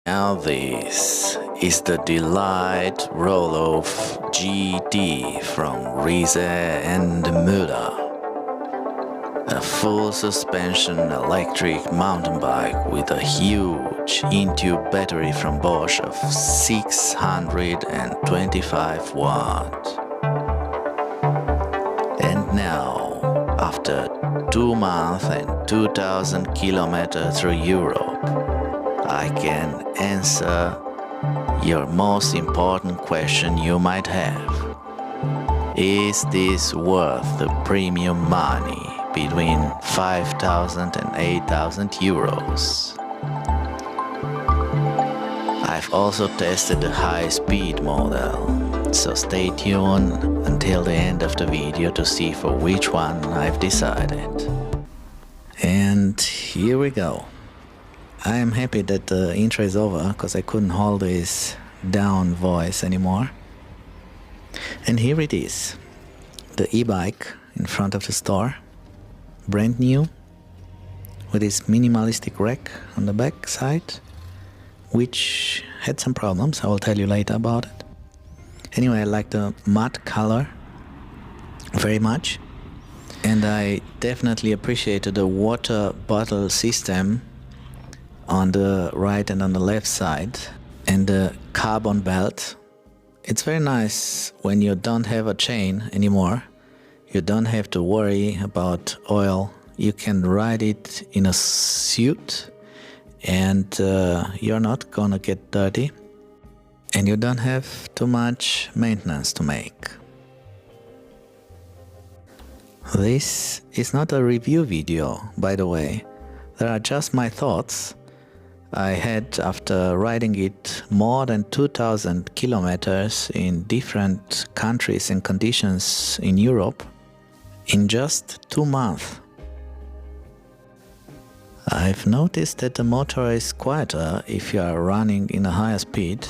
Now this is the Delite Rohloff GT from Riese Müller. A full suspension electric mountain bike with a huge InTube battery from Bosch of 625 watt. And now, after 2 months and 2000 kilometers through Europe, I can answer your most important question you might have. Is this worth the premium money between 5,000 and 8,000 euros? I've also tested the high-speed model, so stay tuned until the end of the video to see for which one I've decided. And here we go. I am happy that the intro is over, because I couldn't hold this down voice anymore. And here it is, the e-bike in front of the store, brand new, with this minimalistic rack on the back side, which had some problems. I will tell you later about it. Anyway, I like the matte color very much, and I definitely appreciated the water bottle system on the right and on the left side, and the carbon belt. It's very nice when you don't have a chain anymore. You don't have to worry about oil. You can ride it in a suit and you're not gonna get dirty, and you don't have too much maintenance to make. This is not a review video, by the way. There are just my thoughts I had after riding it more than 2000 kilometers in different countries and conditions in Europe in just 2 months. I've noticed that the motor is quieter if you are running in a higher speed,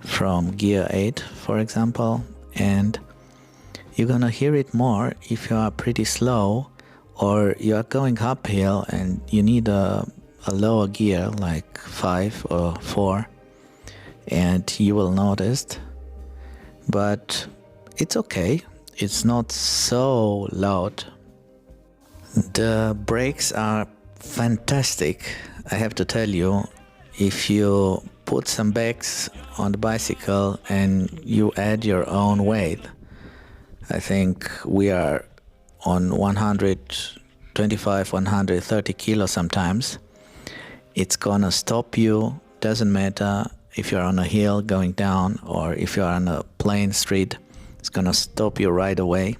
from gear 8 for example, and you're gonna hear it more if you are pretty slow or you are going uphill and you need a lower gear like 5 or 4, and you will notice. But it's okay, it's not so loud. The brakes are fantastic, I have to tell you. If you put some bags on the bicycle and you add your own weight, I think we are on 125, 130 kilos sometimes. It's gonna stop you, doesn't matter if you're on a hill going down or if you're on a plain street, it's gonna stop you right away.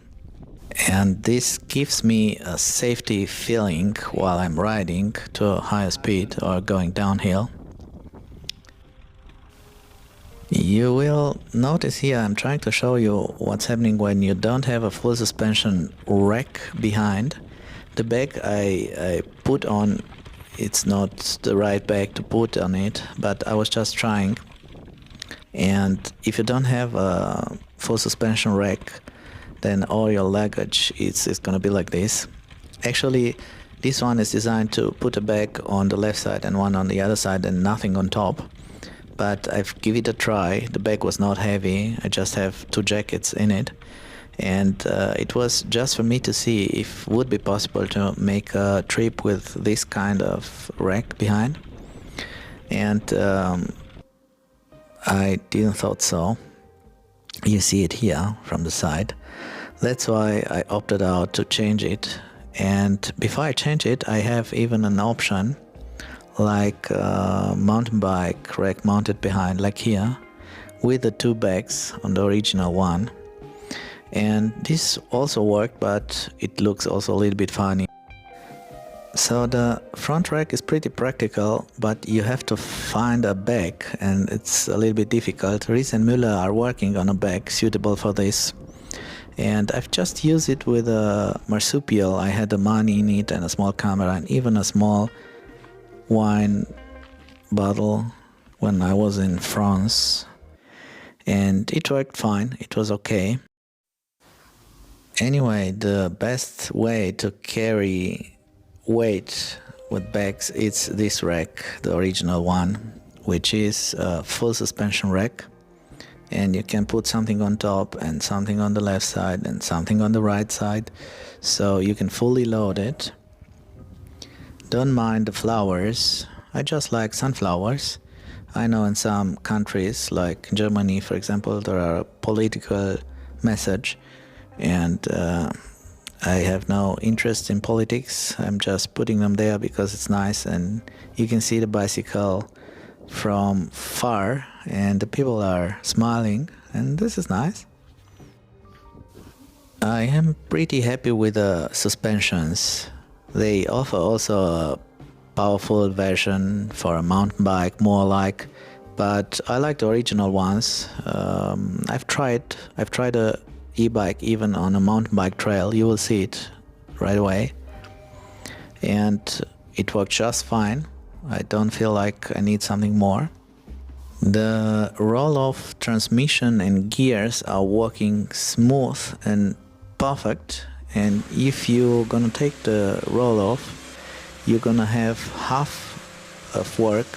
And this gives me a safety feeling while I'm riding to a higher speed or going downhill. You will notice here I'm trying to show you what's happening when you don't have a full suspension rack behind. The bag I put on, it's not the right bag to put on it, but I was just trying. And if you don't have a full suspension rack, then all your luggage is going to be like this. Actually, this one is designed to put a bag on the left side and one on the other side and nothing on top. But I've given it a try. The bag was not heavy. I just have 2 jackets in it. And it was just for me to see if it would be possible to make a trip with this kind of rack behind. And I didn't thought so. You see it here from the side. That's why I opted out to change it. And before I change it, I have even an option like a mountain bike rack mounted behind, like here, with the 2 bags on the original one. And this also worked, but it looks also a little bit funny. So the front rack is pretty practical, but you have to find a bag, and it's a little bit difficult. Riese Müller are working on a bag suitable for this, and I've just used it with a marsupial. I had the money in it and a small camera and even a small wine bottle when I was in France, and it worked fine. It was okay. Anyway, the best way to carry weight with bags, it's this rack, the original one, which is a full suspension rack, and you can put something on top and something on the left side and something on the right side, so you can fully load it. Don't mind the flowers, I just like sunflowers. I know in some countries, like Germany for example, there are political message, and I have no interest in politics. I'm just putting them there because it's nice, and you can see the bicycle from far and the people are smiling, and this is nice. I am pretty happy with the suspensions. They offer also a powerful version for a mountain bike, more like, but I like the original ones. I've tried a e-bike even on a mountain bike trail. You will see it right away, and it works just fine. I don't feel like I need something more. The Rholhoff transmission and gears are working smooth and perfect, and if you're gonna take the Rholhoff, you're gonna have half of work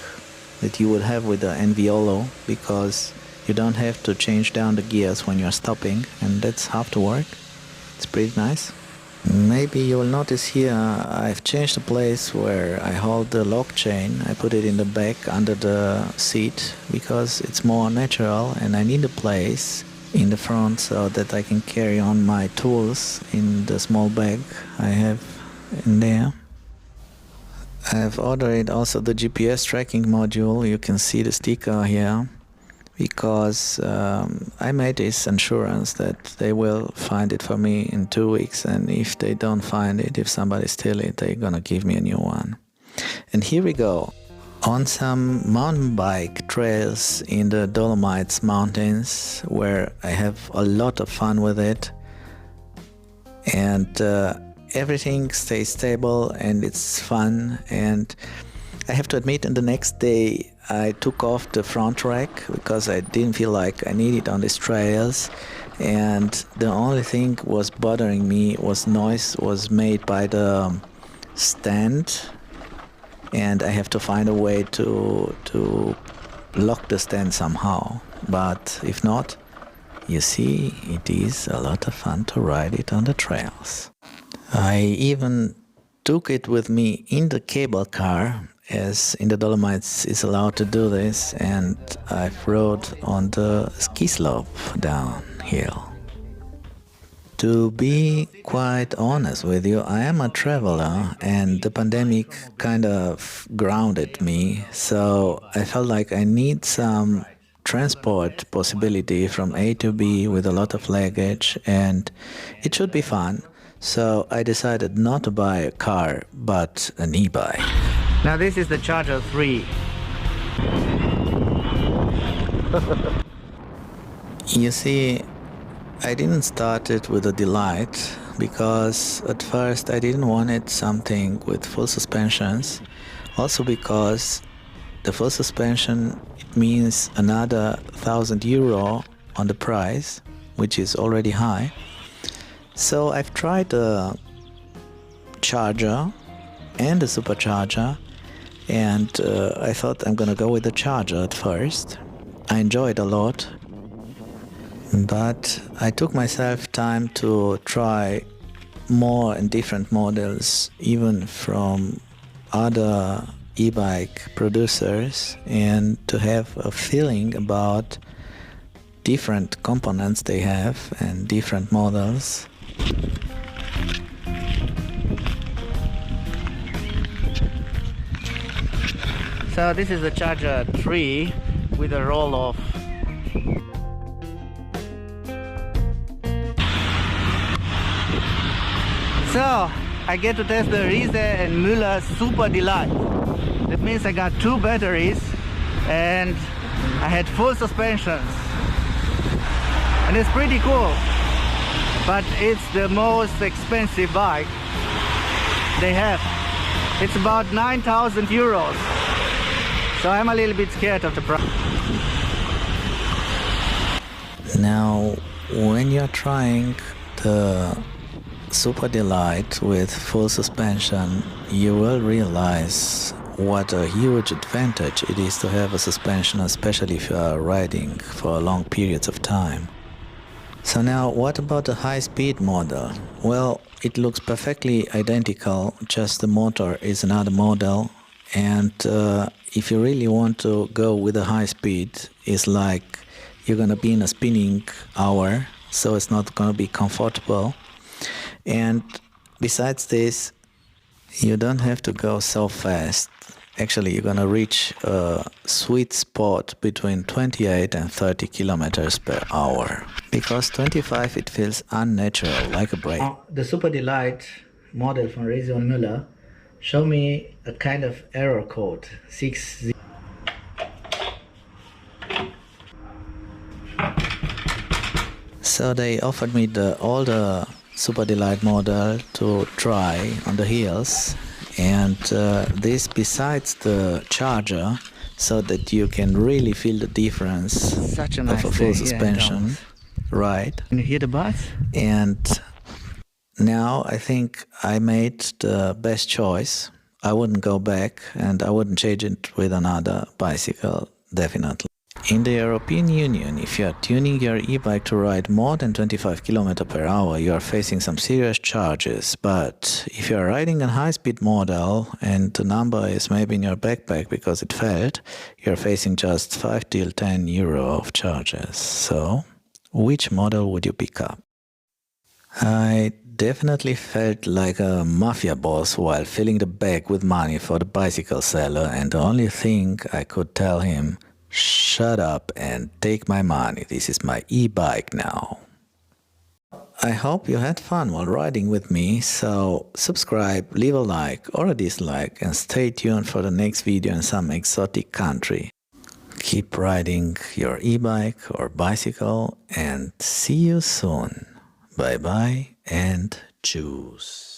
that you would have with the NVOLO, because you don't have to change down the gears when you're stopping, and that's half the work. It's pretty nice. Maybe you will notice here I've changed the place where I hold the lock chain. I put it in the back under the seat because it's more natural, and I need a place in the front so that I can carry on my tools in the small bag I have in there. I've ordered also the GPS tracking module. You can see the sticker here, because I made this assurance that they will find it for me in 2 weeks, and if they don't find it, if somebody steals it, they're gonna give me a new one. And here we go. On some mountain bike trails in the Dolomites mountains, where I have a lot of fun with it, and everything stays stable and it's fun. And I have to admit, in the next day I took off the front rack because I didn't feel like I needed it on these trails, and the only thing was bothering me was noise was made by the stand, and I have to find a way to lock the stand somehow. But if not, you see, it is a lot of fun to ride it on the trails. I even took it with me in the cable car, as in the Dolomites is allowed to do this, and I've rode on the ski slope downhill. To be quite honest with you, I am a traveler, and the pandemic kind of grounded me, so I felt like I need some transport possibility from A to B with a lot of luggage, and it should be fun. So I decided not to buy a car, but an e-bike. Now this is the Charger 3. You see, I didn't start it with a Delite because at first I didn't want it something with full suspensions. Also because the full suspension, it means another €1,000 on the price, which is already high. So I've tried the Charger and the Supercharger, and I thought I'm gonna go with the Charger at first. I enjoyed it a lot, but I took myself time to try more and different models, even from other e-bike producers, and to have a feeling about different components they have and different models. So this is the Charger 3 with a Rholhoff. So I get to test the Riese and Müller Super DELITE. That means I got 2 batteries and I had full suspensions. And it's pretty cool. But it's the most expensive bike they have. It's about €9,000. So I'm a little bit scared of the price. Now, when you're trying the Super DELITE with full suspension, you will realize what a huge advantage it is to have a suspension, especially if you are riding for long periods of time. So now, what about the high-speed model? Well, it looks perfectly identical, just the motor is another model, and if you really want to go with a high speed, it's like you're gonna be in a spinning hour, so it's not gonna be comfortable. And besides this, you don't have to go so fast. Actually, you're gonna reach a sweet spot between 28 and 30 kilometers per hour. Because 25, it feels unnatural, like a brake. The Super Delite model from Riese Müller show me a kind of error code, 60. So they offered me the older Super Delite model to try on the hills, and this besides the charger, so that you can really feel the difference Such a nice of a full suspension, right? Can you hear the bass? And now I think I made the best choice. I wouldn't go back, and I wouldn't change it with another bicycle, definitely. In the European Union, if you are tuning your e-bike to ride more than 25 km per hour, you are facing some serious charges. But if you are riding a high-speed model and the number is maybe in your backpack because it failed, you are facing just 5 till 10 euro of charges. So, which model would you pick up? I definitely felt like a mafia boss while filling the bag with money for the bicycle seller, and the only thing I could tell him, shut up and take my money, this is my e-bike now. I hope you had fun while riding with me, so subscribe, leave a like or a dislike, and stay tuned for the next video in some exotic country. Keep riding your e-bike or bicycle, and see you soon. Bye bye and tschüss.